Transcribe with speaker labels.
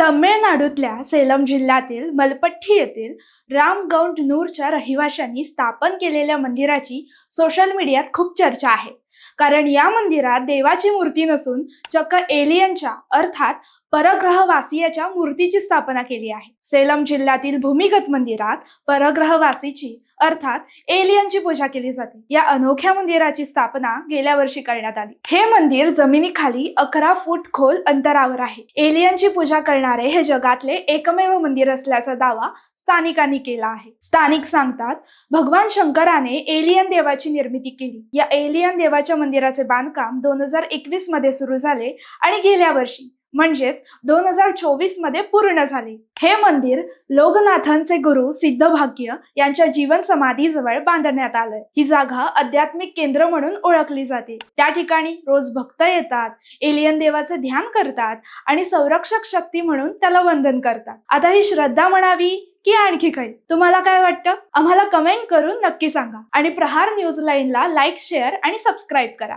Speaker 1: तमिळनाडूतल्या सेलम जिल्ह्यातील मलपट्टी येथील राम गौंड नूरच्या रहिवाशांनी स्थापन केलेल्या मंदिराची सोशल मीडियात खूप चर्चा आहे. कारण या मंदिरात देवाची मूर्ती नसून चक्क एलियनच्या अर्थात परग्रहवासियाच्या मूर्तीची स्थापना केली आहे. सेलम जिल्ह्यातील भूमिगत मंदिरात परग्रहवासीची अर्थात एलियनची पूजा केली जाते. या अनोख्या मंदिराची स्थापना गेल्या वर्षी करण्यात आली. हे मंदिर जमिनीखाली 11 फूट खोल अंतरावर आहे. एलियनची पूजा करणारे हे जगातले एकमेव मंदिर असल्याचा दावा स्थानिकांनी केला आहे. स्थानिक सांगतात, भगवान शंकराने एलियन देवाची निर्मिती केली. या एलियन देवाच्या मंदिराचे बांधकाम 2021 मध्ये सुरू झाले आणि गेल्या वर्षी म्हणजेच 2024 मध्ये पूर्ण झाले. हे मंदिर लोकनाथांचे गुरु सिद्धभाग्य यांच्या जीवन समाधीजवळ बांधण्यात आलंय. ही जागा आध्यात्मिक केंद्र म्हणून ओळखली जाते. त्या ठिकाणी रोज भक्त येतात, एलियन देवाचे ध्यान करतात आणि संरक्षक शक्ती म्हणून त्याला वंदन करतात. आता ही श्रद्धा म्हणावी की आणखी काही, तुम्हाला काय वाटतं? आम्हाला कमेंट करून नक्की सांगा आणि प्रहार न्यूज लाईनला लाईक, शेअर आणि सबस्क्राईब करा.